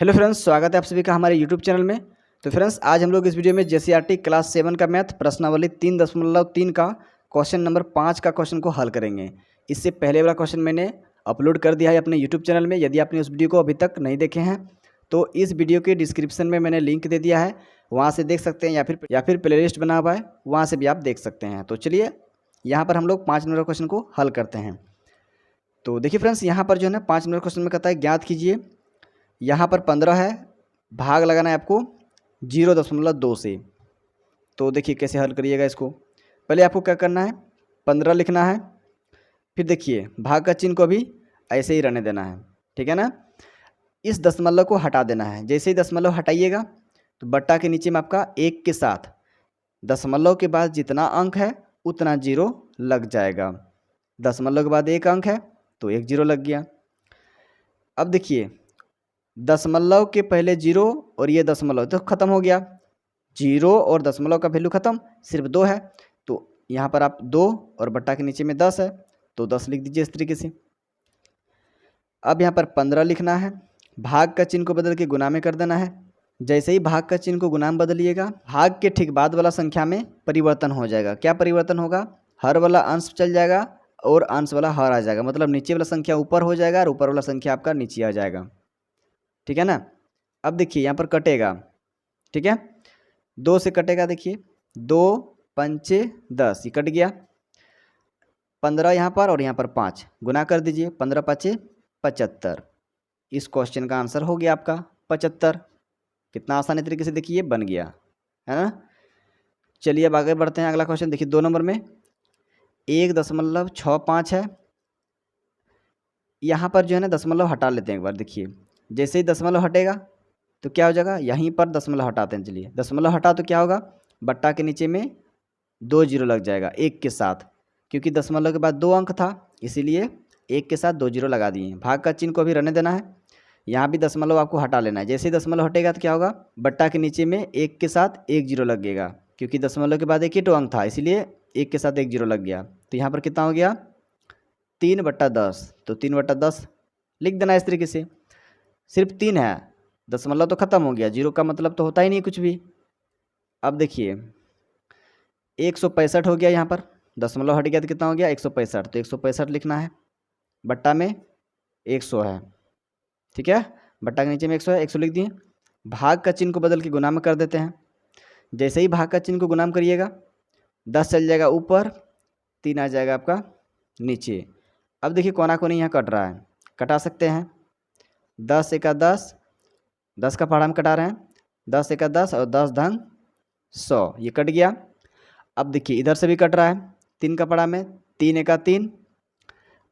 Hello friends, स्वागत है आप सभी का हमारे यूट्यूब चैनल में। तो फ्रेंड्स, आज हम लोग इस वीडियो में जेसीईआरटी क्लास 7 का मैथ प्रश्नावली 3.3 का क्वेश्चन नंबर 5 का क्वेश्चन को हल करेंगे। इससे पहले वाला क्वेश्चन मैंने अपलोड कर दिया है अपने यूट्यूब चैनल में। यदि आपने उस वीडियो को अभी तक नहीं देखे हैं तो इस वीडियो के डिस्क्रिप्शन में मैंने लिंक दे दिया है, वहाँ से देख सकते हैं, या फिर प्ले लिस्ट बना हुआ है, वहाँ से भी आप देख सकते हैं। तो चलिए यहाँ पर हम लोग 5 नंबर क्वेश्चन को हल करते हैं। तो देखिए फ्रेंड्स, यहाँ पर जो है ना 5 नंबर क्वेश्चन में कहता है ज्ञात कीजिए। यहाँ पर 15 है, भाग लगाना है आपको 0.2 से। तो देखिए कैसे हल करिएगा इसको। पहले आपको क्या करना है, 15 लिखना है, फिर देखिए भाग का चिन्ह को भी ऐसे ही रहने देना है, ठीक है ना। इस दशमलव को हटा देना है। जैसे ही दशमलव हटाइएगा तो बट्टा के नीचे में आपका 1 के साथ दशमलव के बाद जितना अंक है उतना 0 लग जाएगा। दशमलव के बाद 1 अंक है तो 1 0 लग गया। अब देखिए दशमलव के पहले 0 और ये दशमलव तो ख़त्म हो गया। 0 और दशमलव का वैल्यू ख़त्म, सिर्फ 2 है। तो यहाँ पर आप 2 और बट्टा के नीचे में 10 है तो 10 लिख दीजिए इस तरीके से। अब यहाँ पर 15 लिखना है, भाग का चिन्ह को बदल के गुना में कर देना है। जैसे ही भाग का चिन्ह को गुना में बदलिएगा, भाग के ठीक बाद वाला संख्या में परिवर्तन हो जाएगा। क्या परिवर्तन होगा, हर वाला अंश चल जाएगा और अंश वाला हर आ जाएगा। मतलब नीचे वाला संख्या ऊपर हो जाएगा और ऊपर वाला संख्या आपका नीचे आ जाएगा, ठीक है ना। अब देखिए यहाँ पर कटेगा, ठीक है, 2 से कटेगा। देखिए 2 पंचे 10, ये कट गया। 15 यहाँ पर और यहाँ पर 5 गुना कर दीजिए, 15 5 75। इस क्वेश्चन का आंसर हो गया आपका 75। कितना आसानी तरीके से देखिए बन गया, है ना। चलिए अब आगे बढ़ते हैं। अगला क्वेश्चन देखिए 2 नंबर में 1.65 है। यहाँ पर जो है ना दशमलव हटा लेते हैं एक बार। देखिए जैसे ही दशमलव हटेगा तो क्या हो जाएगा, यहीं पर दशमलव हटाते हैं। चलिए दशमलव हटा तो क्या होगा, बट्टा के नीचे में 2 0 लग जाएगा 1 के साथ, क्योंकि दशमलव के बाद 2 अंक था इसीलिए 1 के साथ 2 0 लगा दिए। भाग का चिन्ह को भी रहने देना है, यहाँ भी दशमलव आपको हटा लेना है। जैसे ही दशमलव हटेगा तो क्या होगा, बट्टा के नीचे में 1 के साथ 1 0 लगेगा, क्योंकि दशमलव के बाद 1 ही तो अंक था इसीलिए 1 के साथ 1 0 लग गया। तो यहाँ पर कितना हो गया, 3/10। तो 3/10 लिख देना इस तरीके से। सिर्फ 3 है, दशमलव तो ख़त्म हो गया, 0 का मतलब तो होता ही नहीं कुछ भी। अब देखिए 165 हो गया, यहाँ पर दशमलव हट गया तो कितना हो गया 165। तो 165 लिखना है, बट्टा में 100 है, ठीक है, बट्टा के नीचे में 100 है, 100 लिख दिए। भाग का चिन्ह को बदल के गुना में कर देते हैं। जैसे ही भाग का चिन्ह को गुना में करिएगा 10 चल जाएगा ऊपर, 3 आ जाएगा आपका नीचे। अब देखिए कोना कोनी यहाँ कट रहा है, कटा सकते हैं। 10 एका 10, 10 का पहाड़ा में कटा रहे हैं, 10 एका 10 और 10 धन 100, ये कट गया। अब देखिए इधर से भी कट रहा है 3 का पहाड़ा में, 3 एका 3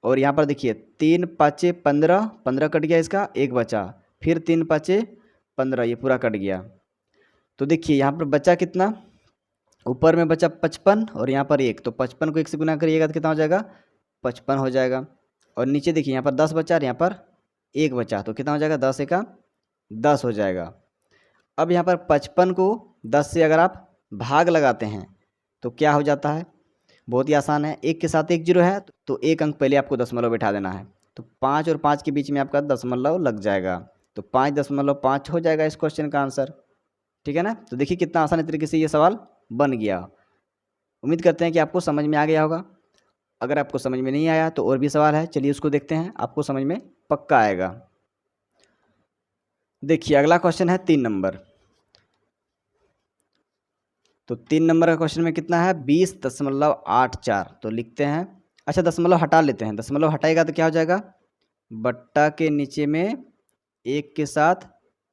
और यहाँ पर देखिए 3 5 15, 15 कट गया, इसका 1 बचा, फिर 3 5 15, ये पूरा कट गया। तो देखिए यहाँ पर बचा कितना, ऊपर में बचा 55 और यहाँ पर 1, तो 55 को 1 से गुना करिएगा तो कितना हो जाएगा 55 हो जाएगा। और नीचे देखिए यहाँ पर 10 बचा और यहाँ पर 1 बचा, तो कितना हो जाएगा 10 एका 10 हो जाएगा। अब यहाँ पर 55 को 10 से अगर आप भाग लगाते हैं तो क्या हो जाता है, बहुत ही आसान है। 1 के साथ 1 0 है तो 1 अंक पहले आपको दशमलव बैठा देना है। तो 5 और 5 के बीच में आपका दशमलव लग जाएगा, तो 5.5 हो जाएगा इस क्वेश्चन का आंसर, ठीक है ना। तो देखिए कितना आसानी तरीके से ये सवाल बन गया। उम्मीद करते हैं कि आपको समझ में आ गया होगा। अगर आपको समझ में नहीं आया तो और भी सवाल है, चलिए उसको देखते हैं, आपको समझ में पक्का आएगा। देखिए अगला क्वेश्चन है 3 नंबर। तो 3 नंबर का क्वेश्चन में कितना है 20.84। तो लिखते हैं, अच्छा दशमलव हटा लेते हैं। दशमलव हटाएगा तो क्या हो जाएगा, बट्टा के नीचे में 1 के साथ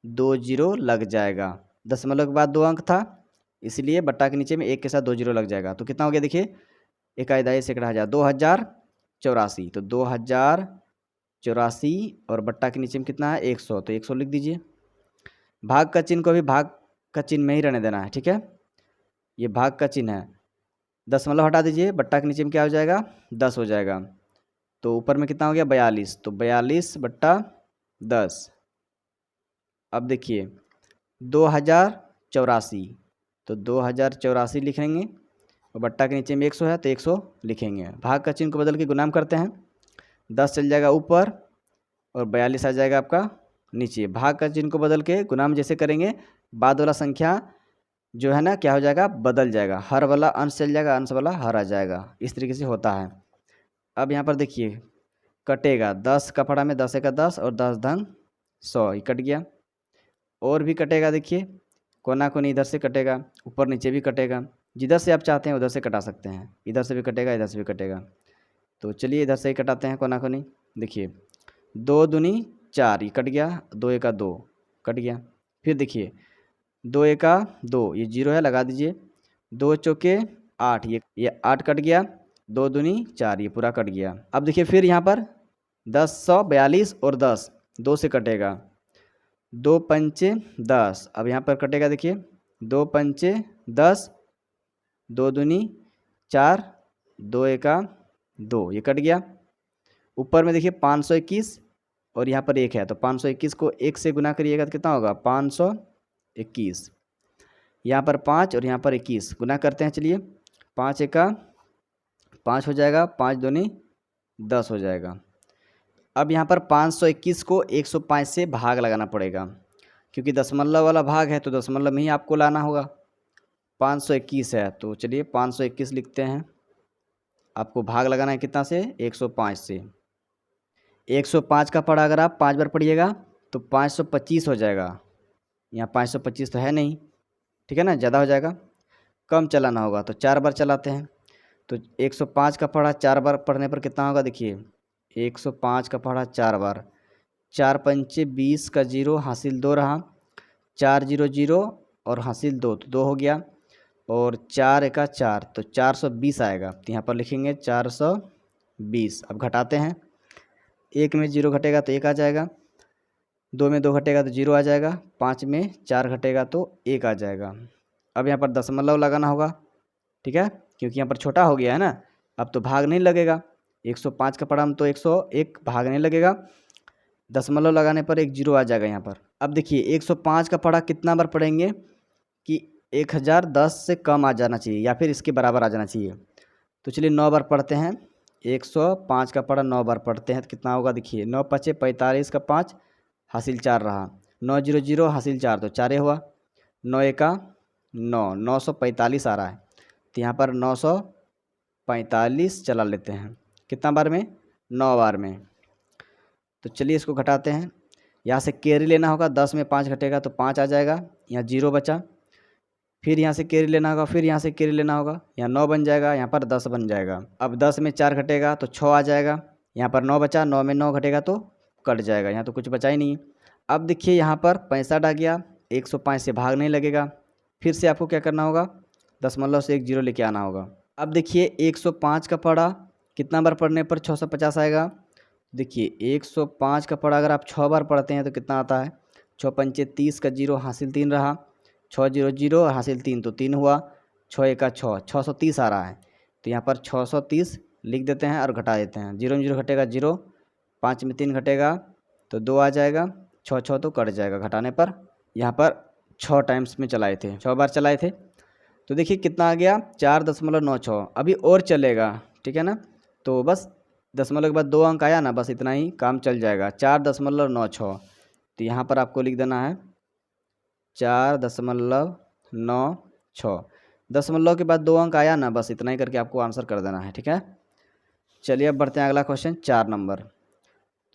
2 0 लग जाएगा। दशमलव के बाद 2 अंक था इसलिए बट्टा के नीचे में 1 के साथ 2 0 लग जाएगा। तो कितना हो गया, देखिए 1 से 2084। तो 2084 और बट्टा के नीचे में कितना है 100, तो 100 लिख दीजिए। भाग का चिन्ह को भी भाग का चिन्ह में ही रहने देना है, ठीक है, ये भाग का चिन्ह है। दशमलव हटा दीजिए, बट्टा के नीचे में क्या हो जाएगा 10 हो जाएगा। तो ऊपर में कितना हो गया 42, तो 42/10। अब देखिए 2084, तो 2084 लिखेंगे और बट्टा के नीचे में 100 है तो 100 लिखेंगे। भाग का चिन्ह को बदल के गुणाम करते हैं, 10 चल जाएगा ऊपर और 42 आ जाएगा आपका नीचे। भाग का चिन्ह को बदल के गुना में जैसे करेंगे बाद वाला संख्या जो है ना क्या हो जाएगा, बदल जाएगा। हर वाला अंश चल जाएगा, अंश वाला हर आ जाएगा। इस तरीके से होता है। अब यहाँ पर देखिए कटेगा 10 का पढ़ा में 10 का 10 और 10 धन 100, ये कट गया। और भी कटेगा, देखिए कोना कोनी इधर से कटेगा, ऊपर नीचे भी कटेगा। जिधर से आप चाहते हैं उधर से कटा सकते हैं, इधर से भी कटेगा इधर से भी कटेगा। तो चलिए इधर से ही कटाते हैं कोना कोनी। देखिए 2 दूनी 4, ये कट गया। 2 एका 2 कट गया। फिर देखिए 2 एका 2, ये 0 है, लगा दीजिए। 2 चौके 8, ये 8 कट गया। 2 दूनी 4, ये पूरा कट गया। अब देखिए फिर यहाँ पर 10 142 और 10 2 से कटेगा। 2 पंचे 10, अब यहाँ पर कटेगा। देखिए 2 पंचे 10, 2 दूनी 4, 2 एका 2, ये कट गया। ऊपर में देखिए 521 और यहाँ पर 1 है, तो 521 को 1 से गुना करिएगा तो कितना होगा, 521। यहाँ पर 5 और यहाँ पर 21 गुना करते हैं। चलिए 5 एका 5 हो जाएगा, 5 दूनी 10 हो जाएगा। अब यहाँ पर 521 को 105 से भाग लगाना पड़ेगा, क्योंकि दशमलव वाला भाग है तो दशमलव में ही आपको लाना होगा। 521 है तो चलिए 521 लिखते हैं। आपको भाग लगाना है कितना से, 105 से। 105 का पढ़ा अगर आप 5 बार पढ़िएगा तो 525 हो जाएगा। यहाँ 525 तो है नहीं, ठीक है ना, ज़्यादा हो जाएगा, कम चलाना होगा तो 4 बार चलाते हैं। तो 105 का पढ़ा 4 बार पढ़ने पर कितना होगा, देखिए 105 का पढ़ा 4 बार, 4 पंचे 20 का 0 हासिल 2 रहा, 4 0 0 और हासिल 2 तो 2 हो गया। और 4 एका 4 तो 420 आएगा। तो यहाँ पर लिखेंगे 420। अब घटाते हैं, 1 में 0 घटेगा तो 1 आ जाएगा, 2 में 2 घटेगा तो 0 आ जाएगा, 5 में 4 घटेगा तो 1 आ जाएगा। अब यहाँ पर दशमलव लगाना होगा, ठीक है, क्योंकि यहाँ पर छोटा हो गया है ना। अब तो भाग नहीं लगेगा, 105 का पढ़ा हम तो 101 भाग नहीं लगेगा, दशमलव लगाने पर 1 0 आ जाएगा यहाँ पर। अब देखिए 105 का पढ़ा कितना बार पढ़ेंगे कि 1010 से कम आ जाना चाहिए या फिर इसके बराबर आ जाना चाहिए। तो चलिए 9 बार पढ़ते हैं। 105 का पढ़ा 9 बार पढ़ते हैं तो कितना होगा, देखिए 9 पचे 45 का 5 हासिल 4 रहा, 9 0 0 हासिल 4 तो 4 हुआ, 9 एका 9, 945 आ रहा है। तो यहाँ पर 945 चला लेते हैं, कितना बार में, 9 बार में। तो चलिए इसको घटाते हैं। यहाँ से कैरी लेना होगा, 10 में 5 घटेगा तो 5 आ जाएगा, यहाँ 0 बचा। फिर यहाँ से कैरी लेना होगा, फिर यहाँ से कैरी लेना होगा, यहाँ 9 बन जाएगा, यहाँ पर 10 बन जाएगा। अब 10 में 4 घटेगा तो 6 आ जाएगा, यहाँ पर 9 बचा, 9 में 9 घटेगा तो कट जाएगा, यहाँ तो कुछ बचा ही नहीं। अब देखिए यहाँ पर 65 आ गया, 105 से भाग नहीं लगेगा। फिर से आपको क्या करना होगा, दशमलव से 1 0 लेके आना होगा। अब देखिए 105 का पढ़ा कितना बार पढ़ने पर 650 आएगा। देखिए 105 का पढ़ा अगर आप 6 बार पढ़ते हैं तो कितना आता है, 6 पंचे 30 का 0 हासिल 3 रहा, 6 0 0 और हासिल 3 तो 3 हुआ, 6 एका 6, 630 आ रहा है। तो यहाँ पर 630 लिख देते हैं और घटा देते हैं, 0 में 0 घटेगा 0, 5 में 3 घटेगा तो 2 आ जाएगा, 6 6 तो कट जाएगा घटाने पर। यहाँ पर 6 टाइम्स में चलाए थे, 6 बार चलाए थे। तो देखिए कितना आ गया, 4.96। अभी और चलेगा, ठीक है ना। तो बस दशमलव के बाद 2 अंक आया ना, बस इतना ही काम चल जाएगा, 4.96। तो यहाँ पर आपको लिख देना है 4.96। दशमलव के बाद 2 अंक आया ना, बस इतना ही करके आपको आंसर कर देना है, ठीक है। चलिए अब बढ़ते हैं अगला क्वेश्चन 4 नंबर।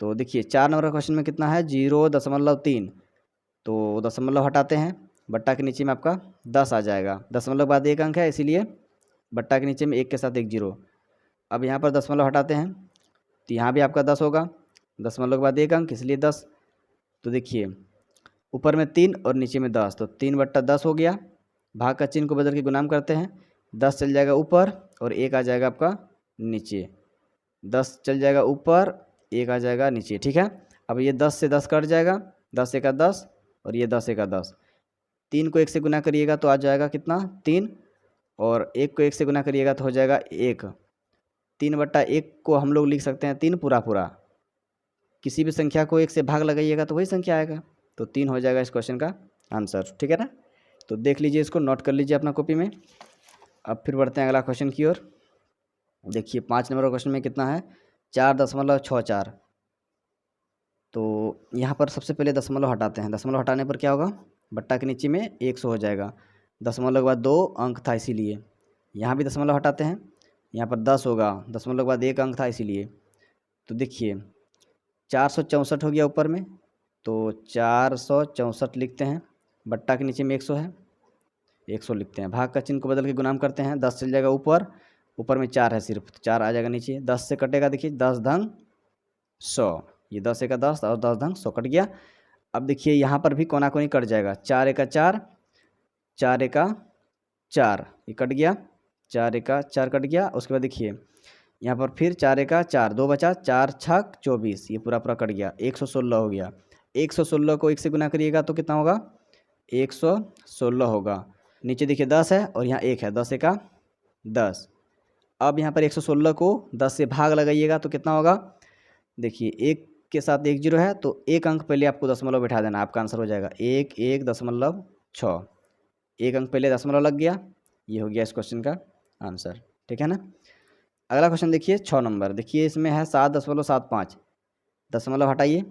तो देखिए 4 नंबर का क्वेश्चन में कितना है, 0.3। तो दशमलव हटाते हैं, बट्टा के नीचे में आपका 10 आ जाएगा। दशमलव के बाद 1 अंक है इसीलिए बट्टा के नीचे में 1 के साथ 1 0। अब यहाँ पर दशमलव हटाते हैं तो यहाँ भी आपका 10 होगा, दशमलव के बाद 1 अंक इसलिए 10। तो देखिए ऊपर में 3 और नीचे में 10, तो 3/10 हो गया। भाग का चिन्ह को बदल के गुणाम करते हैं, 10 चल जाएगा ऊपर और 1 आ जाएगा आपका नीचे, 10 चल जाएगा ऊपर, 1 आ जाएगा नीचे, ठीक है। अब ये 10 से 10 कट जाएगा, 10 एका 10 और ये 10 एका 10। 3 को 1 से गुना करिएगा तो आ जाएगा कितना, 3, और 1 को 1 से गुना करिएगा तो हो जाएगा 1। 3/1 को हम लोग लिख सकते हैं 3 पूरा पूरा। किसी भी संख्या को 1 से भाग लगाइएगा तो वही संख्या आएगा, तो 3 हो जाएगा इस क्वेश्चन का आंसर, ठीक है ना। तो देख लीजिए, इसको नोट कर लीजिए अपना कॉपी में। अब फिर बढ़ते हैं अगला क्वेश्चन की ओर। देखिए 5 नंबर क्वेश्चन में कितना है, 4.64। तो यहाँ पर सबसे पहले दशमलव हटाते हैं। दशमलव हटाने पर क्या होगा, बट्टा के नीचे में 100 हो जाएगा। दशमलव के बाद 2 अंक था इसीलिए। यहाँ भी दशमलव हटाते हैं, यहाँ पर 10 होगा, दशमलव के बाद 1 अंक था इसीलिए। तो देखिए 464 हो गया ऊपर में, तो 464 लिखते हैं। बट्टा के नीचे में 100 है, 100 लिखते हैं। भाग का चिन्ह को बदल के गुणाम करते हैं, 10 चल जाएगा ऊपर, ऊपर में 4 है सिर्फ, तो 4 आ जाएगा नीचे। 10 से कटेगा, देखिए 10 धन 100, ये 10 एका 10 और 10 धन 100 कट गया। अब देखिए यहाँ पर भी कोना कोनी कट जाएगा, 4 एका 4, 4 एका 4, ये कट गया, 4 एका 4 कट गया। उसके बाद देखिए यहाँ पर फिर 4 एका 4, 2 बचा, 4 छक 24, ये पूरा पूरा कट गया, 116 हो गया। 116 को 1 से गुना करिएगा तो कितना होगा, 116 होगा। नीचे देखिए 10 है और यहाँ 1 है, 10 एका 10। अब यहाँ पर 116 को 10 से भाग लगाइएगा तो कितना होगा, देखिए 1 के साथ 1 0 है, तो 1 अंक पहले आपको दशमलव बैठा देना, आपका आंसर हो जाएगा 1.1.6। 1 अंक पहले दशमलव लग गया, ये हो गया इस क्वेश्चन का आंसर। ठीक है ना। अगला क्वेश्चन देखिए 6 नंबर। देखिए इसमें है 7.75, दशमलव हटाइए,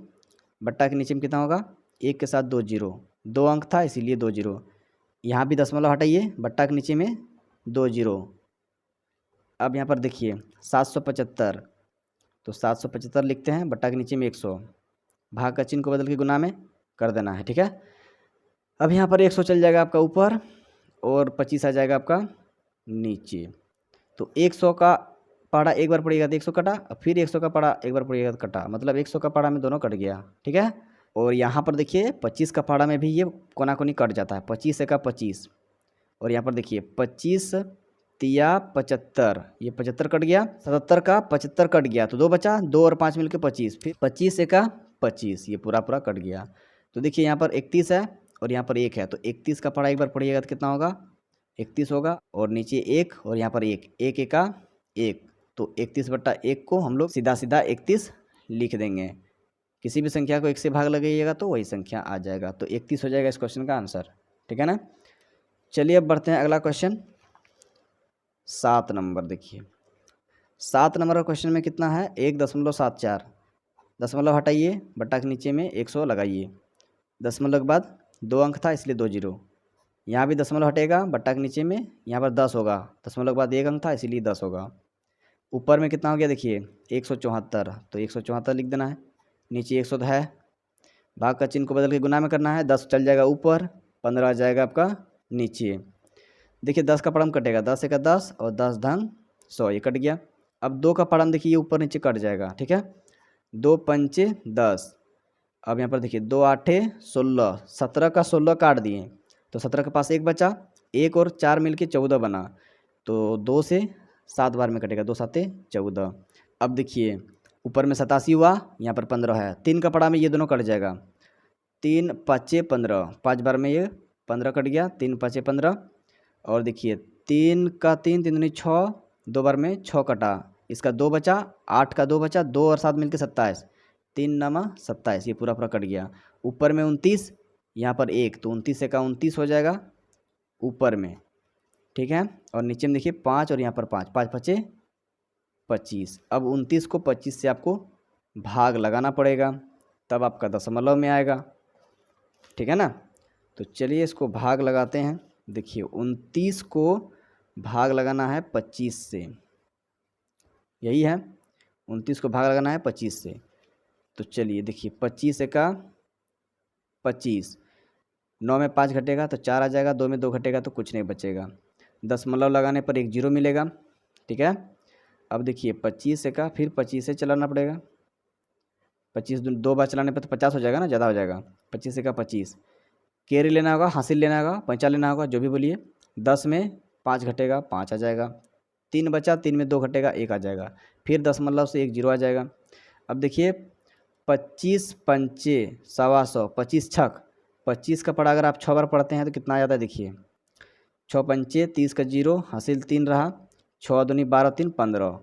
बट्टा के नीचे में कितना होगा, 1 के साथ 2 0, 2 अंक था इसीलिए 2 0। यहाँ भी दशमलव हटाइए, बट्टा के नीचे में 2 0। अब यहाँ पर देखिए 775, तो 775 लिखते हैं, बट्टा के नीचे में 100, भाग का चिन्ह को बदल के गुना में कर देना है। ठीक है। अब यहाँ पर 100 चल जाएगा आपका ऊपर और 25 आ जाएगा आपका नीचे। तो 100 का पहाड़ा एक बार पड़ेगा तो 100 कटा, और फिर 100 का पहाड़ा एक बार पड़ेगा तो कटा, मतलब 100 का पहाड़ा में दोनों कट गया। ठीक है। और यहाँ पर देखिए 25 का पहाड़ा में भी ये कोना कोनी कट जाता है, 25 का 25, और यहाँ पर देखिए 25 तिया 75, ये 75 कट गया, 77 का 75 कट गया, तो 2 बचा, 2 और 5 मिलकर 25, फिर 25 का 25, ये पूरा पूरा कट गया। तो देखिए यहाँ पर 31 है और यहाँ पर 1 है, तो 31 का पहाड़ा एक बार पड़िएगा तो कितना होगा, 31 होगा, और नीचे 1 और यहाँ पर 1, 1 का 1, तो 31/1 को हम लोग सीधा सीधा 31 लिख देंगे। किसी भी संख्या को 1 से भाग लगाइएगा तो वही संख्या आ जाएगा, तो 31 हो जाएगा इस क्वेश्चन का आंसर। ठीक है ना। चलिए अब बढ़ते हैं अगला क्वेश्चन 7 नंबर। देखिए 7 नंबर का क्वेश्चन में कितना है, 1.74, दशमलव हटाइए, बट्टा के नीचे में 100 लगाइए, दशमलव के बाद 2 अंक था इसलिए 2 0। यहाँ भी दशमलव हटेगा, बट्टा के नीचे में यहाँ पर 10 होगा, दशमलव के बाद 1 अंक था इसीलिए 10 होगा। ऊपर में कितना हो गया, देखिए 174, तो 174 लिख देना है, नीचे 100 है, भाग का चिन्ह को बदल के गुना में करना है, 10 चल जाएगा ऊपर, 15 आ जाएगा आपका नीचे। देखिए 10 का पड़म कटेगा, 10 का 10 और 10 धन 100, ये कट गया। अब 2 का पड़म देखिए ऊपर नीचे कट जाएगा। ठीक है। 2 पंचे 10, अब यहाँ पर देखिए 2 आठे 16, 17 का 16 काट दिए, तो 17 के पास 1 बचा, 1 और 4 मिलके 14 बना, तो 2 से 7 बार में कटेगा, 2 7 14। अब देखिए ऊपर में 87 हुआ, यहाँ पर 15 है, 3 का पड़ा में ये दोनों कट जाएगा, 3 5 15, 5 बार में ये 15 कट गया, 3 5 15, और देखिए 3 का 3 3 दूनी 6, 2 बार में 6 कटा, इसका 2 बचा, 8 का 2 बचा, 2 और 7 मिलके 27, 3 9 27, ये पूरा पूरा कट गया। ऊपर में 29, यहाँ पर 1, तो 29 का 29 हो जाएगा ऊपर में। ठीक है। और नीचे में देखिए 5 और यहाँ पर 5, 5 5 25। अब 29 को 25 से आपको भाग लगाना पड़ेगा, तब आपका दशमलव में आएगा। ठीक है ना। तो चलिए इसको भाग लगाते हैं। देखिए 29 को भाग लगाना है 25 से, यही है, 29 को भाग लगाना है 25 से। तो चलिए देखिए 25 का 25, 9 में 5 घटेगा तो 4 आ जाएगा, 2 में 2 घटेगा तो कुछ नहीं बचेगा, दशमलव लगाने पर 1 0 मिलेगा। ठीक है। अब देखिए 25 का फिर 25 से चलाना पड़ेगा, 25 2 बार चलाने पर तो 50 हो जाएगा ना, ज़्यादा हो जाएगा। 25 का 25, कैरी लेना होगा, हासिल लेना होगा, पैंचा लेना होगा, जो भी बोलिए। 10 में 5 घटेगा, 5 आ जाएगा, 3 बचा, 3 में 2 घटेगा, 1 आ जाएगा, फिर दशमलव से 1 0 आ जाएगा। अब देखिए 25 पंचे 125, 25 छक, 25 का पढ़ा अगर आप 6 बार पढ़ते हैं तो कितना आ जाता है, देखिए 6 पंचे 30 का 0, हासिल 3 रहा, 6 दूनी 12 3 15,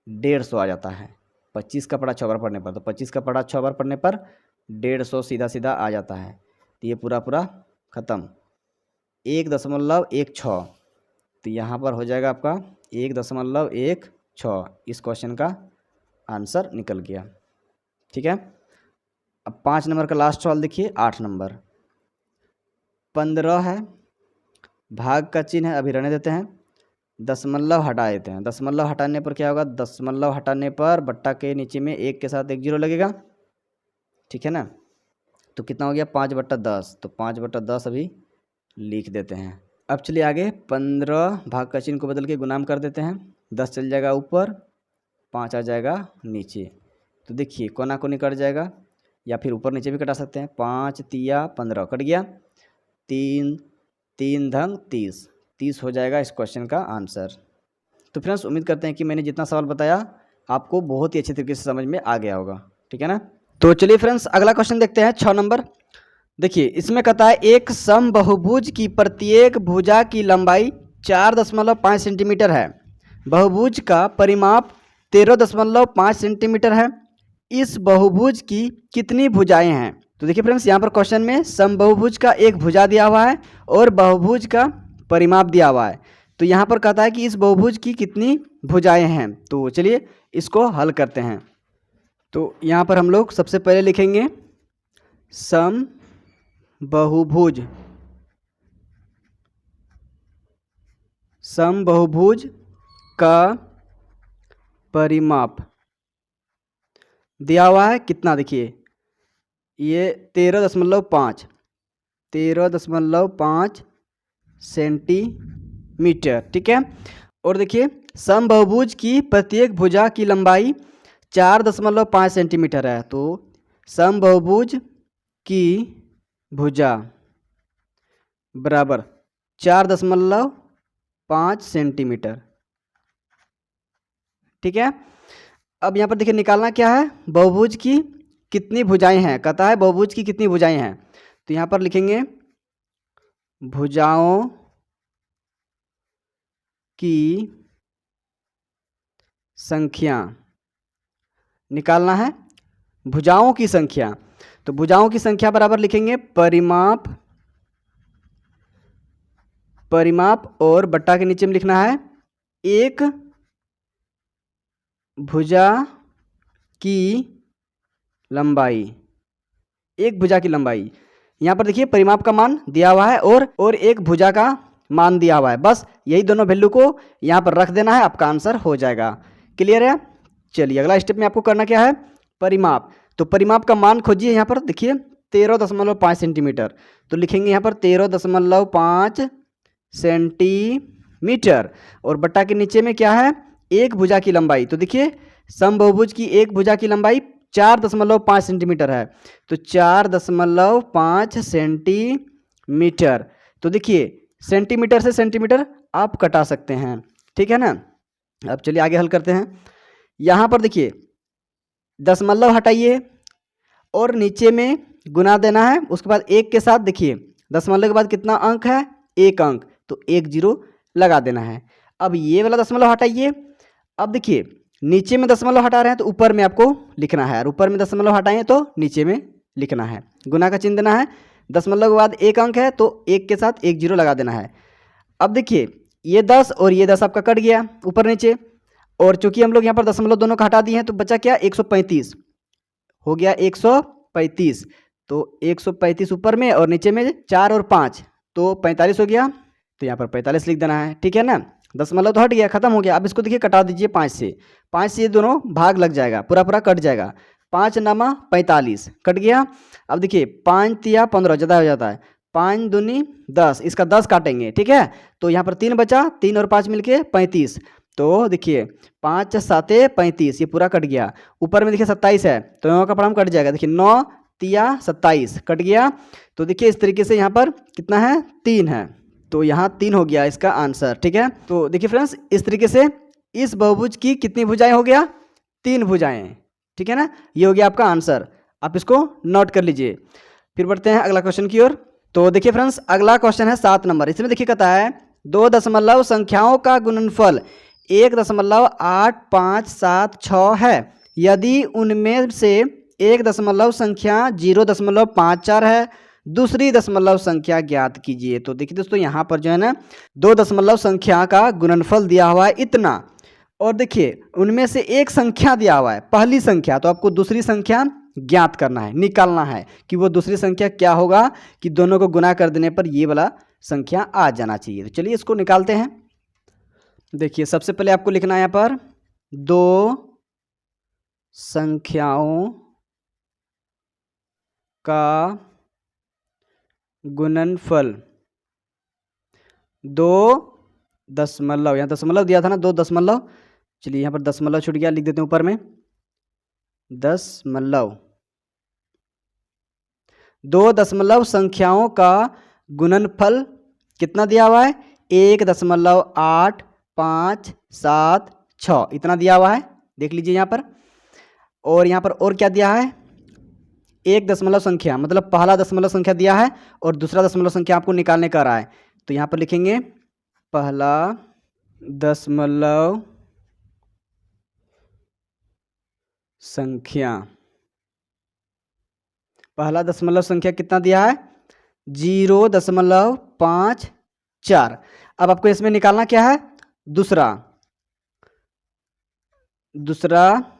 150 आ जाता है 25 का पढ़ा 6 बार पढ़ने पर। तो 25 का पढ़ा 6 बार पढ़ने पर 150 सीधा सीधा आ जाता है। तो ये पूरा पूरा ख़त्म, 1.16, तो यहाँ पर हो जाएगा आपका 1.16, इस क्वेश्चन का आंसर निकल गया। ठीक है। अब 5 नंबर का लास्ट सवाल देखिए, 8 नंबर। 15 है, भाग का चिन्ह है, अभी रहने देते हैं। दशमलव हटा देते हैं। दशमलव हटाने पर क्या होगा, दशमलव हटाने पर बट्टा के नीचे में 1 के साथ 1 जीरो लगेगा, ठीक है ना। तो कितना हो गया, 5/10। तो 5/10 अभी लिख देते हैं। अब चलिए आगे, 15 भाग का चिन्ह को बदल के गुणाम कर देते हैं। 10 चल जाएगा ऊपर, 5 आ जाएगा नीचे। तो देखिए कोना कोनी कट जाएगा, या फिर ऊपर नीचे भी कटा सकते हैं। 5 तिया 15 कट गया। 3 3 धन 30, 30 हो जाएगा इस क्वेश्चन का आंसर। तो फ्रेंड्स उम्मीद करते हैं कि मैंने जितना सवाल बताया आपको बहुत ही अच्छे तरीके से समझ में आ गया होगा, ठीक है ना। तो चलिए फ्रेंड्स अगला क्वेश्चन देखते हैं, 6 नंबर। देखिए इसमें कहता है एक समबाहुभुज की प्रत्येक भुजा की लंबाई 4.5 सेंटीमीटर है। बहुभुज का परिमाप 13.5 सेंटीमीटर है। इस बहुभुज की कितनी भुजाएं हैं। तो देखिए फ्रेंड्स यहाँ पर क्वेश्चन में समबाहुभुज का एक भुजा दिया हुआ है और बहुभुज का परिमाप दिया हुआ है। तो यहाँ पर कहता है कि इस बहुभुज की कितनी भुजाएं हैं। तो चलिए इसको हल करते हैं। तो यहाँ पर हम लोग सबसे पहले लिखेंगे समबाहुभुज। समबाहुभुज का परिमाप दिया हुआ है कितना, देखिए ये 13.5 सेंटीमीटर, ठीक है। और देखिए समबाहुभुज की प्रत्येक भुजा की लंबाई 4.5 सेंटीमीटर है। तो समबाहुभुज की भुजा बराबर 4.5 सेंटीमीटर, ठीक है। अब यहाँ पर देखिए निकालना क्या है, बहुभुज की कितनी भुजाएं हैं, कहता है बहुभुज की कितनी भुजाएं हैं। तो यहाँ पर लिखेंगे भुजाओं की संख्या निकालना है, भुजाओं की संख्या। तो भुजाओं की संख्या बराबर लिखेंगे परिमाप और बट्टा के नीचे में लिखना है एक भुजा की लंबाई। एक भुजा की लंबाई, यहाँ पर देखिए परिमाप का मान दिया हुआ है और एक भुजा का मान दिया हुआ है। बस यही दोनों वैल्यू को यहाँ पर रख देना है, आपका आंसर हो जाएगा। क्लियर है। चलिए अगला स्टेप में आपको करना क्या है, परिमाप। तो परिमाप का मान खोजिए। यहाँ पर देखिए 13.5 सेंटीमीटर। तो लिखेंगे यहाँ पर 13.5 सेंटीमीटर और बट्टा के नीचे में क्या है, एक भुजा की लंबाई। तो देखिए समबाहुभुज की एक भुजा की लंबाई 4.5 सेंटीमीटर है। तो 4.5 सेंटीमीटर। तो देखिए सेंटीमीटर से सेंटीमीटर आप कटा सकते हैं, ठीक है ना। अब चलिए आगे हल करते हैं। यहाँ पर देखिए दशमलव हटाइए और नीचे में गुना देना है। उसके बाद एक के साथ देखिए दशमलव के बाद कितना अंक है, एक अंक, तो 1 जीरो लगा देना है। अब ये वाला दशमलव हटाइए। अब देखिए नीचे में दशमलव हटा रहे हैं तो ऊपर में आपको लिखना है, और ऊपर में दशमलव हटाएं तो नीचे में लिखना है। गुना का चिन्ह देना है। दशमलव के बाद एक अंक है तो 1 के साथ 1 जीरो लगा देना है। अब देखिए ये 10 और ये 10 आपका कट गया ऊपर नीचे, और चूंकि हम लोग यहाँ पर दशमलव दोनों का हटा दिए हैं तो बचा क्या, 135 हो गया। 135, तो 135 ऊपर में और नीचे में 4 और 5 तो 45 हो गया। तो यहाँ पर 45 लिख देना है, ठीक है ना। दशमलव तो हट गया, खत्म हो गया। अब इसको देखिए कटा दीजिए 5 से। 5 से ये दोनों भाग लग जाएगा, पूरा पूरा कट जाएगा। 5 नामा 45 कट गया। अब देखिए 5 तिया 15 ज़्यादा हो जाता है, 5 दूनी 10, इसका 10 काटेंगे, ठीक है। तो यहाँ पर 3 बचा, 3 और 5 मिलके 35। तो देखिए 5 7 35, ये पूरा कट गया। ऊपर में देखिए 27 है तो 9 का पड़ाम कट जाएगा। देखिए 9 तिया 27 कट गया। तो देखिए इस तरीके से यहाँ पर कितना है, 3 है। तो यहाँ 3 हो गया इसका आंसर, ठीक है। तो देखिए फ्रेंड्स इस तरीके से इस बहुभुज की कितनी भुजाएं हो गया, 3 भुजाएं, ठीक है ना। ये हो गया आपका आंसर, आप इसको नोट कर लीजिए। फिर बढ़ते हैं अगला क्वेश्चन की ओर। तो देखिए फ्रेंड्स अगला क्वेश्चन है 7 नंबर। इसमें देखिए कहता है 2 दशमलव संख्याओं का गुणनफल 1.8576 है। यदि उनमें से एक दशमलव संख्या 0.54 है, दूसरी दशमलव संख्या ज्ञात कीजिए। तो देखिए दोस्तों यहाँ पर जो है ना 2 दशमलव संख्या का गुणनफल दिया हुआ है इतना, और देखिए उनमें से एक संख्या दिया हुआ है पहली संख्या, तो आपको दूसरी संख्या ज्ञात करना है, निकालना है कि वो दूसरी संख्या क्या होगा कि दोनों को गुना कर देने पर ये वाला संख्या आ जाना चाहिए। तो चलिए इसको निकालते हैं। देखिए सबसे पहले आपको लिखना है यहाँ पर दो संख्याओं का गुणनफल, दो दशमलव, यहाँ दशमलव दिया था ना, दो दशमलव, चलिए यहाँ पर दशमलव छूट गया, लिख देते हैं ऊपर में दशमलव, दो दशमलव संख्याओं का गुणनफल कितना दिया हुआ है 1.857 इतना दिया हुआ है, देख लीजिए यहाँ पर। और यहाँ पर और क्या दिया है, एक दशमलव संख्या, मतलब पहला दशमलव संख्या दिया है और दूसरा दशमलव संख्या आपको निकालने का रहा है। तो यहाँ पर लिखेंगे पहला दशमलव संख्या, पहला दशमलव संख्या कितना दिया है 0.54। अब आपको इसमें निकालना क्या है दूसरा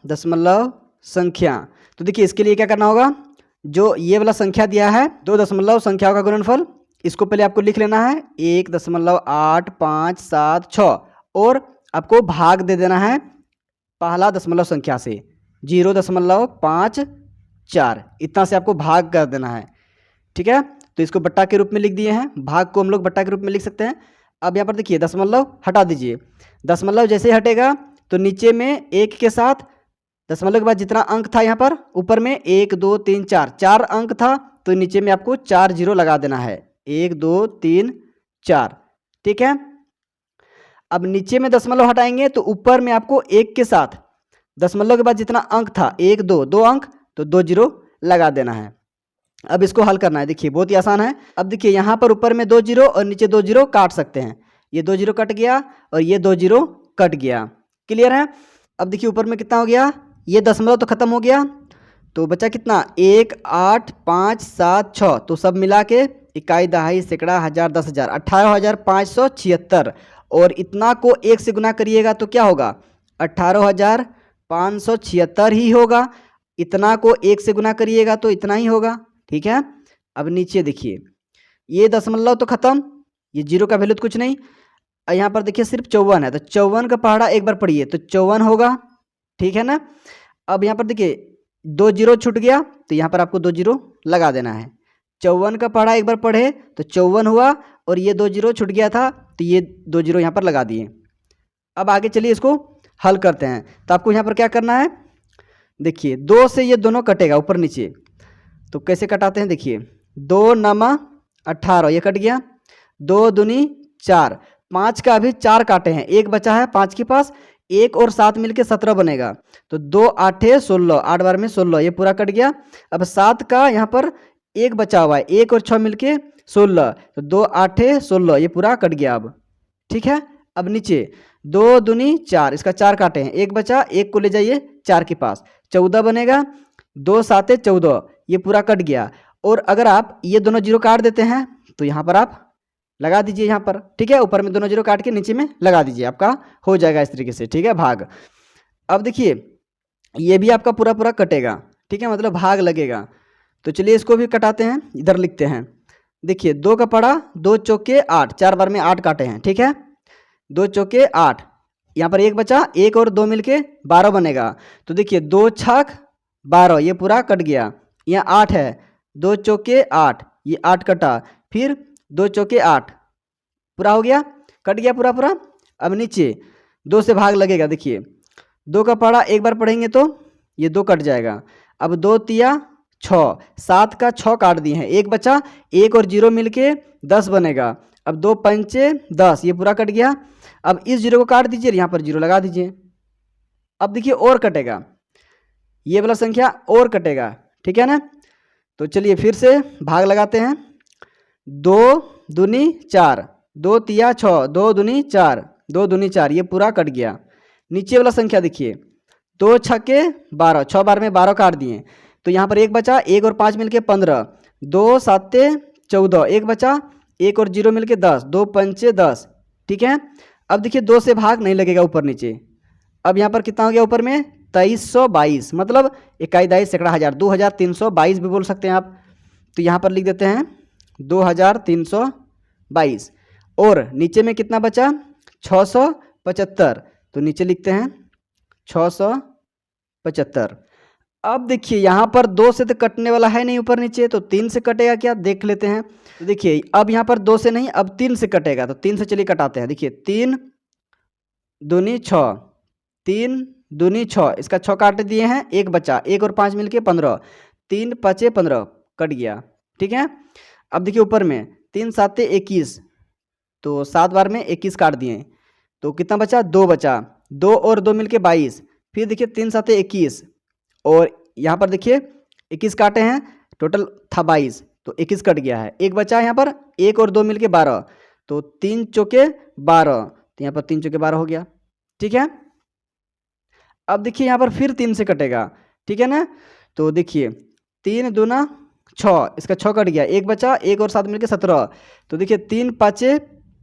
दशमलव संख्या। तो देखिए इसके लिए क्या करना होगा, जो ये वाला संख्या दिया है दो दशमलव संख्याओं का गुणनफल, इसको पहले आपको लिख लेना है 1.8576 और आपको भाग दे देना है पहला दशमलव संख्या से 0.54, इतना से आपको भाग कर देना है। ठीक है, तो इसको बट्टा के रूप में लिख दिए हैं, भाग को हम लोग बट्टा के रूप में लिख सकते हैं। अब यहाँ पर देखिए दशमलव हटा दीजिए, दशमलव जैसे ही हटेगा तो नीचे में एक के साथ दशमलव के बाद जितना अंक था यहाँ पर ऊपर में 1 2 3 4 अंक था, तो नीचे में आपको 4 जीरो लगा देना है 1 2 3 4। ठीक है, अब नीचे में दशमलव हटाएंगे तो ऊपर में आपको एक के साथ दशमलव के बाद जितना अंक था 1 2 दो अंक, तो 2 जीरो लगा देना है। अब इसको हल करना है, देखिए बहुत ही आसान है। अब देखिए यहाँ पर ऊपर में 2 जीरो और नीचे 2 जीरो काट सकते हैं, ये 2 जीरो कट गया और ये 2 जीरो कट गया, क्लियर है। अब देखिए ऊपर में कितना हो गया, ये दशमलव तो खत्म हो गया, तो बचा कितना 1 8 5 7 6, तो सब मिला के इकाई दहाई सैकड़ा हजार 10,000 18,576, और इतना को 1 से गुना करिएगा तो क्या होगा 18,576 ही होगा, इतना को 1 से गुना करिएगा तो इतना ही होगा। ठीक है, अब नीचे देखिए ये दशमलव तो खत्म, ये जीरो का वैल्यू तो कुछ नहीं, यहाँ पर देखिए सिर्फ 54 है, तो 54 का पहाड़ा एक बार पढ़िए तो 54 होगा। ठीक है ना, अब यहाँ पर देखिए 2 जीरो छूट गया तो यहाँ पर आपको 2 जीरो लगा देना है, 54 का पहाड़ा एक बार पढ़े तो 54 हुआ और ये 2 जीरो छूट गया था तो ये 2 जीरो यहाँ पर लगा दिए। अब आगे चलिए इसको हल करते हैं। तो आपको यहाँ पर क्या करना है, देखिए 2 से ये दोनों कटेगा ऊपर नीचे, तो कैसे कटाते हैं, देखिए 2 9 18 ये कट गया, 2 दूनी 4, 5 का अभी 4 काटे हैं, एक बचा है 5 के पास, 1 और 7 मिलके 17 बनेगा, तो 2 8 16, 8 बार में 16 ये पूरा कट गया। अब 7 का यहाँ पर एक बचा हुआ है, 1 और 6 मिलके 16, तो 2 8 16 ये पूरा कट गया अब। ठीक है, अब नीचे 2 दूनी 4, इसका 4 काटे हैं, एक बचा, 1 को ले जाइए 4 के पास, 14 बनेगा, 2 7 14 ये पूरा कट गया। और अगर आप ये दोनों जीरो काट देते हैं तो यहाँ पर आप लगा दीजिए यहाँ पर। ठीक है, ऊपर में दोनों जीरो काट के नीचे में लगा दीजिए, आपका हो जाएगा इस तरीके से। ठीक है, भाग। अब देखिए ये भी आपका पूरा पूरा कटेगा, ठीक है, मतलब भाग लगेगा। तो चलिए इसको भी कटाते हैं, इधर लिखते हैं। देखिए 2 का पड़ा 2 चौके 8, 4 बार में 8 काटे हैं। ठीक है, 2 चौके 8, यहाँ पर एक बचा, 1 और 2 मिलके 12 बनेगा, तो देखिए 2 छक 12 ये पूरा कट गया। यहाँ 8 है, 2 चौके 8 ये 8 कटा, फिर 2 चौके 8 पूरा हो गया, कट गया पूरा पूरा। अब नीचे 2 से भाग लगेगा, देखिए 2 का पढ़ा एक बार पढ़ेंगे तो ये 2 कट जाएगा। अब 2 तिया 6, 7 का 6 काट दिए हैं, एक बचा, 1 और 0 मिलके 10 बनेगा। अब 2 पंचे 10 ये पूरा कट गया। अब इस जीरो को काट दीजिए, यहाँ पर जीरो लगा दीजिए। अब देखिए और कटेगा, ये वाला संख्या और कटेगा। ठीक है ना, तो चलिए फिर से भाग लगाते हैं। 2 दूनी 4, 2 तिया 6, 2 दूनी 4, 2 दूनी 4 ये पूरा कट गया। नीचे वाला संख्या देखिए 2 छक्के 12, 6 बार में 12 काट दिए, तो यहाँ पर एक बचा, 1 और 5 मिलके 15, 2 7 14 एक बचा, 1 और 0 मिलके 10, 2 पंचे 10। ठीक है, अब देखिए 2 से भाग नहीं लगेगा ऊपर नीचे। अब यहाँ पर कितना हो गया, ऊपर में 2322, मतलब इकाई दहाई सैकड़ा हज़ार, 2322 भी बोल सकते हैं आप। तो यहाँ पर लिख देते हैं 2322। और नीचे में कितना बचा? 675। तो नीचे लिखते हैं 675। अब देखिए यहाँ पर 2 से तो कटने वाला है नहीं ऊपर नीचे, तो 3 से कटेगा क्या, देख लेते हैं। तो देखिए अब यहाँ पर 2 से नहीं, अब 3 से कटेगा। तो 3 से चलिए कटाते हैं। देखिए 3 दूनी 6, 3 दूनी 6, इसका 6 काट दिए हैं, 1 बचा, 1 और 5 मिलके 15, 3 5 15 कट गया। ठीक है। अब देखिए ऊपर में 3 7 21, तो 7 बार में 21 काट दिए, तो कितना बचा? 2 बचा, 2 और 2 मिलके 22। फिर देखिए 3 7 21, और यहाँ पर देखिए 21 काटे हैं, टोटल था 22, तो 21 कट गया है, 1 बचा है यहाँ पर, 1 और 2 मिलके 12, तो 3 चौके 12, तो यहाँ पर 3 चौके 12 हो गया। ठीक है। अब देखिए यहाँ पर फिर 3 से कटेगा, ठीक है ना। तो देखिए 3 दूना 6, इसका 6 कट गया, 1 बचा, 1 और 7 मिलके 17, तो देखिए 3 5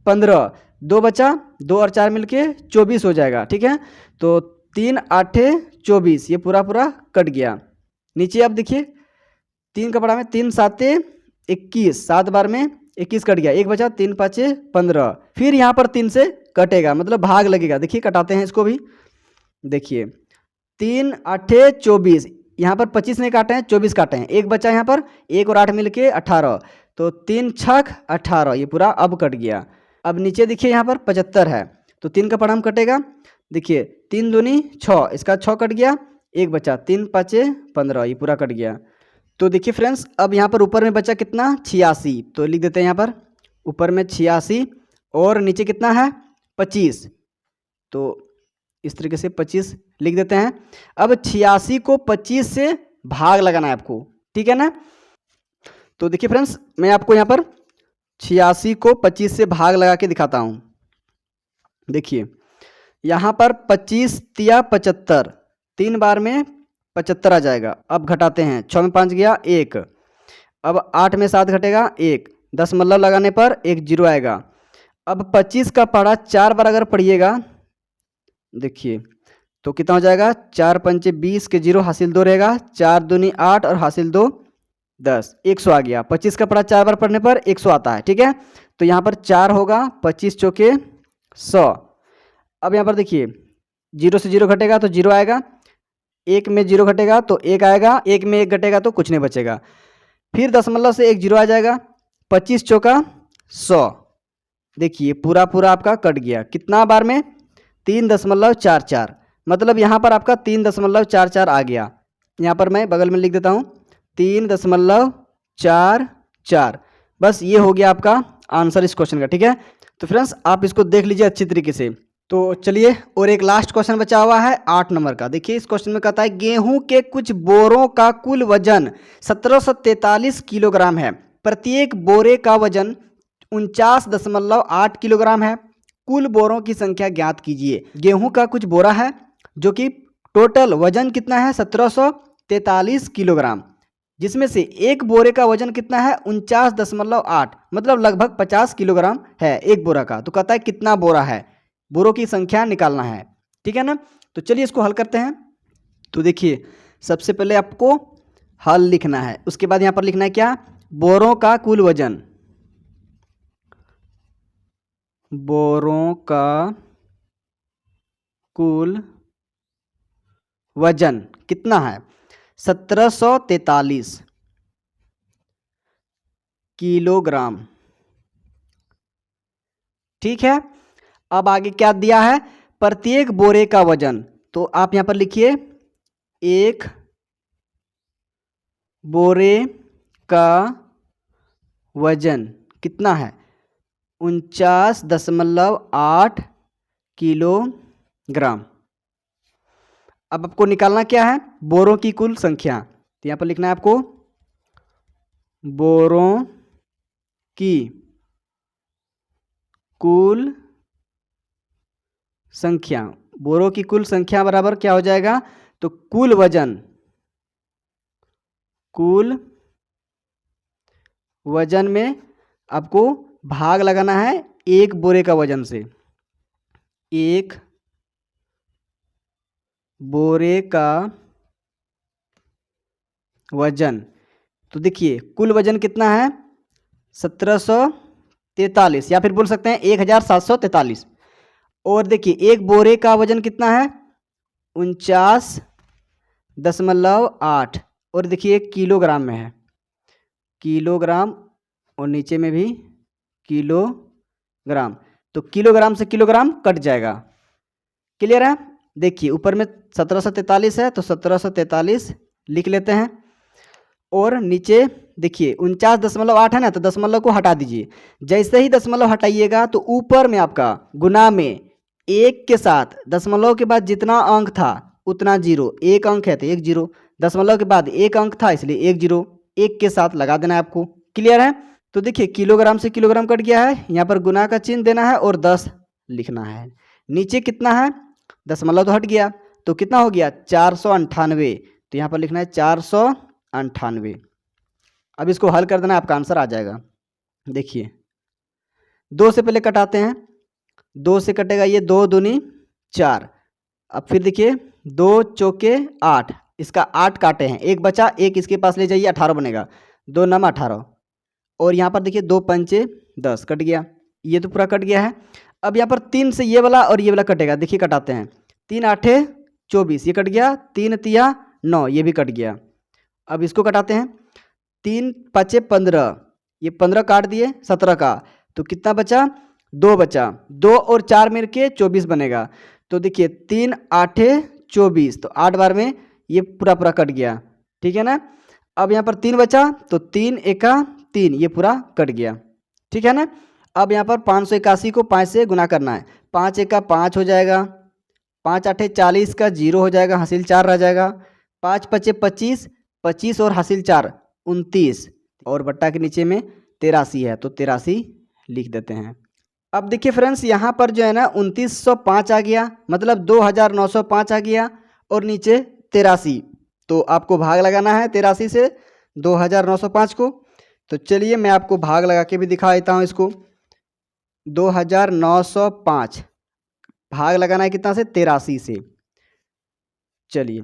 15, 2 बचा, 2 और 4 मिलके 24 हो जाएगा। ठीक है। तो 3 8 24, ये पूरा पूरा कट गया। नीचे अब देखिए 3 का पड़ा में 3 7 21, 7 बार में 21 कट गया, 1 बचा, 3 5 15। फिर यहाँ पर 3 से कटेगा, मतलब भाग लगेगा। देखिए कटाते हैं इसको भी। देखिए 3 8 24, यहाँ पर 25 नहीं काटे हैं, 24 काटे हैं, 1 बचा यहाँ पर, 1 और 8 मिलके 18, तो 3 6 18, ये पूरा अब कट गया। अब नीचे देखिए यहाँ पर 75 है, तो 3 का पड़ाम कटेगा। देखिए 3 दूनी 6, इसका 6 कट गया, 1 बचा, 3 5 15, ये पूरा कट गया। तो देखिए फ्रेंड्स अब यहाँ पर ऊपर में बचा कितना? 86, तो लिख देते हैं यहाँ पर ऊपर में 86, और नीचे कितना है? 25, तो इस तरीके से 25 लिख देते हैं। अब 86 को 25 से भाग लगाना है आपको, ठीक है ना। तो देखिए फ्रेंड्स मैं आपको यहाँ पर 86 को 25 से भाग लगा के दिखाता हूँ। देखिए यहाँ पर 25 तिया 75, 3 बार में 75 आ जाएगा। अब घटाते हैं, 6 में 5 गया 1, अब 8 में 7 घटेगा 1, 10 मतलब लगाने पर 1 0 आएगा। अब 25 का पढ़ा 4 बार अगर पढ़िएगा, देखिए तो कितना हो जाएगा? 4 पंचे 20 के 0 हासिल 2 रहेगा, 4 दूनी 8 और हासिल 2 10, 100 आ गया। 25 का पढ़ा 4 बार पढ़ने पर 100 आता है। ठीक है। तो यहाँ पर 4 होगा, 25 चौके 100। अब यहाँ पर देखिए 0 से 0 घटेगा तो 0 आएगा, 1 में 0 घटेगा तो 1 आएगा, 1 में 1 घटेगा तो कुछ नहीं बचेगा। फिर दशमलव से 1 0 आ जाएगा, 25 चौका 100। देखिए पूरा पूरा आपका कट गया। कितना बार में? 3.44, मतलब यहाँ पर आपका 3.44 आ गया। यहाँ पर मैं बगल में लिख देता हूँ 3.44। बस ये हो गया आपका आंसर इस क्वेश्चन का। ठीक है। तो फ्रेंड्स आप इसको देख लीजिए अच्छी तरीके से। तो चलिए और एक लास्ट क्वेश्चन बचा हुआ है 8 नंबर का। देखिए इस क्वेश्चन में कहता है गेहूं के कुछ बोरों का कुल वजन 1743 किलोग्राम है, प्रत्येक बोरे का वजन 49.8 किलोग्राम है, कुल बोरों की संख्या ज्ञात कीजिए। गेहूं का कुछ बोरा है जो कि टोटल वजन कितना है? 1743 किलोग्राम, जिसमें से एक बोरे का वजन कितना है? 49.8, मतलब लगभग 50 किलोग्राम है एक बोरा का। तो कहता है कितना बोरा है, बोरों की संख्या निकालना है। ठीक है ना। तो चलिए इसको हल करते हैं। तो देखिए सबसे पहले आपको हल लिखना है, उसके बाद यहाँ पर लिखना है क्या? बोरों का कुल वजन। बोरों का कुल वजन कितना है? 1743 किलोग्राम। ठीक है। अब आगे क्या दिया है? प्रत्येक बोरे का वजन। तो आप यहां पर लिखिए एक बोरे का वजन कितना है? 49.8 किलोग्राम। अब आपको निकालना क्या है? बोरों की कुल संख्या। तो यहां पर लिखना है आपको बोरों की कुल संख्या। बोरों की कुल संख्या बराबर क्या हो जाएगा? तो कुल वजन में आपको भाग लगाना है एक बोरे का वजन से। एक बोरे का वजन, तो देखिए कुल वजन कितना है 1743 या फिर बोल सकते हैं 1743। और देखिए एक बोरे का वजन कितना है 49.8 और देखिए किलोग्राम में है, किलोग्राम और नीचे में भी किलोग्राम, तो किलोग्राम से किलोग्राम कट जाएगा। क्लियर है? देखिए ऊपर में 1743 है तो 1743 लिख लेते हैं और नीचे देखिए 49.8 है ना, तो दशमलव को हटा दीजिए। जैसे ही दशमलव हटाइएगा तो ऊपर में आपका गुना में एक के साथ दशमलव के बाद जितना अंक था उतना जीरो, एक अंक है तो एक जीरो, दशमलव के बाद एक अंक था इसलिए एक जीरो, एक के साथ लगा देना है आपको। क्लियर है? तो देखिए किलोग्राम से किलोग्राम कट गया है, यहाँ पर गुना का चिन्ह देना है और 10 लिखना है। नीचे कितना है दशमलव तो हट गया, तो कितना हो गया 498, तो यहाँ पर लिखना है 498। अब इसको हल कर देना, आपका आंसर आ जाएगा। देखिए 2 से पहले कटाते हैं, 2 से कटेगा ये 2 दूनी 4। अब फिर देखिए 2 चौके 8, इसका 8 काटे हैं, एक बचा, एक इसके पास ले जाइए 18 बनेगा, 2 नम 18। और यहाँ पर देखिए 2 पंचे 10 कट गया, ये तो पूरा कट गया है। अब यहाँ पर 3 से ये वाला और ये वाला कटेगा, देखिए कटाते हैं, 3 आठे 24 ये कट गया, 3 तिया 9 ये भी कट गया। अब इसको कटाते हैं, 3 पाँचे 15, ये 15 काट दिए 17 का, तो कितना बचा 2 बचा, 2 और 4 मिल के 24 बनेगा। तो देखिए 3 आठे 24, तो 8 बार में ये पूरा पूरा कट गया, ठीक है ना। अब यहाँ पर 3 बचा तो 3 एका 3 ये पूरा कट गया, ठीक है ना। अब यहाँ पर 581 को 5 से गुना करना है, 5 एका 5 हो जाएगा, 5 आठे 40 का 0 हो जाएगा, हासिल 4 रह जाएगा, 5 पचे 25, 25 और हासिल 4 29, और बट्टा के नीचे में 83 है तो 83 लिख देते हैं। अब देखिए फ्रेंड्स यहाँ पर जो है ना 2905 आ गया, मतलब 2905 आ गया और नीचे 83, तो आपको भाग लगाना है 83 से 2905 को। तो चलिए मैं आपको भाग लगा के भी दिखा देता हूँ इसको। 2905 भाग लगाना है कितना से 83 से। चलिए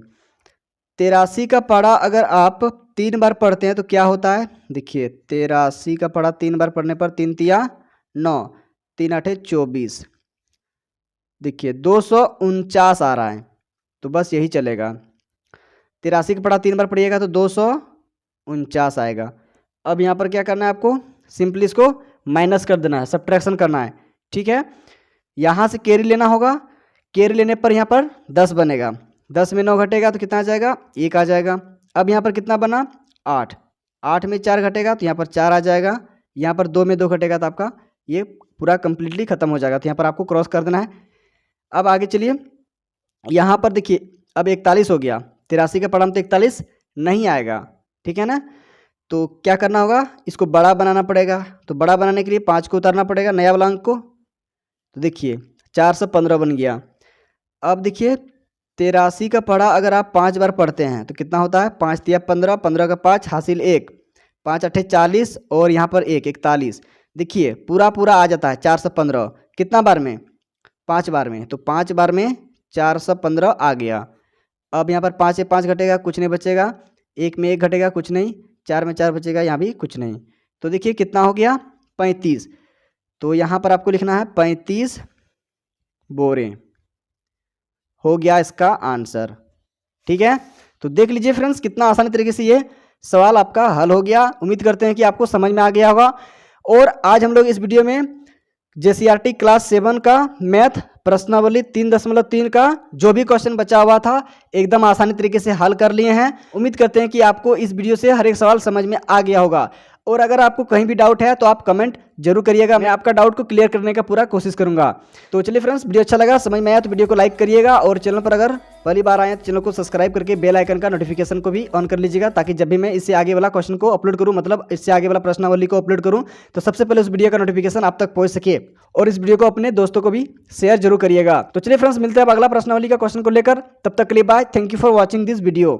83 का पढ़ा अगर आप 3 बार पढ़ते हैं तो क्या होता है, देखिए 83 का पढ़ा 3 बार पढ़ने पर 3 तिया 9, 3 आठे 24, देखिए 249 आ रहा है, तो बस यही चलेगा। 83 का पढ़ा 3 बार पढ़िएगा तो 249 आएगा। अब यहाँ पर क्या करना है आपको, सिंपली इसको माइनस कर देना है, सब्ट्रैक्शन करना है, ठीक है। यहाँ से कैरी लेना होगा, कैरी लेने पर यहाँ पर 10 बनेगा, 10 में 9 घटेगा तो कितना आ जाएगा 1 आ जाएगा। अब यहाँ पर कितना बना 8, 8 में 4 घटेगा तो यहाँ पर 4 आ जाएगा, यहाँ पर 2 में 2 घटेगा तो आपका ये पूरा कंप्लीटली खत्म हो जाएगा, तो यहाँ पर आपको क्रॉस कर देना है। अब आगे चलिए, यहाँ पर देखिए अब 41 हो गया, 83 का पढ़ा में तो 41 नहीं आएगा, ठीक है ना। तो क्या करना होगा, इसको बड़ा बनाना पड़ेगा, तो बड़ा बनाने के लिए 5 को उतारना पड़ेगा नया वाला अंक को, तो देखिए 415 बन गया। अब देखिए 83 का पढ़ा अगर आप 5 बार पढ़ते हैं तो कितना होता है, 5 तिया 15, 15 का 5 हासिल 1, 5 अठे 40 और यहाँ पर 1 41, देखिए पूरा पूरा आ जाता है 415, कितना बार में 5 बार में, तो 5 बार में 415 आ गया। अब यहाँ पर 5 से 5 घटेगा कुछ नहीं बचेगा, 1 में 1 घटेगा कुछ नहीं, 4 में 4 बचेगा यहाँ भी कुछ नहीं, तो देखिए कितना हो गया 35, तो यहाँ पर आपको लिखना है 35 बोरे हो गया इसका आंसर, ठीक है। तो देख लीजिए फ्रेंड्स कितना आसानी तरीके से ये सवाल आपका हल हो गया। उम्मीद करते हैं कि आपको समझ में आ गया होगा। और आज हम लोग इस वीडियो में जेसीईआरटी क्लास 7 का मैथ प्रश्नावली 3.3 का जो भी क्वेश्चन बचा हुआ था एकदम आसानी तरीके से हल कर लिए हैं। उम्मीद करते हैं कि आपको इस वीडियो से हर एक सवाल समझ में आ गया होगा। और अगर आपको कहीं भी डाउट है तो आप कमेंट जरूर करिएगा, मैं आपका डाउट को क्लियर करने का पूरा कोशिश करूंगा। तो चलिए फ्रेंड्स, वीडियो अच्छा लगा, समझ में आया तो वीडियो को लाइक करिएगा और चैनल पर अगर पहली बार आए तो चैनल को सब्सक्राइब करके बेल आइकन का नोटिफिकेशन को भी ऑन कर लीजिएगा, ताकि जब भी मैं इससे आगे वाला क्वेश्चन को अपलोड करूँ, मतलब इससे आगे वाला प्रश्नावली को अपलोड करूँ, तो सबसे पहले उस वीडियो का नोटिफिकेशन आप तक पहुंच सके। और इस वीडियो को अपने दोस्तों को भी शेयर जरूर करिएगा। तो चलिए फ्रेंड्स, मिलते हैं अब अगला प्रश्नावली का क्वेश्चन को लेकर, तब तक के लिए bye, thank you for watching this video.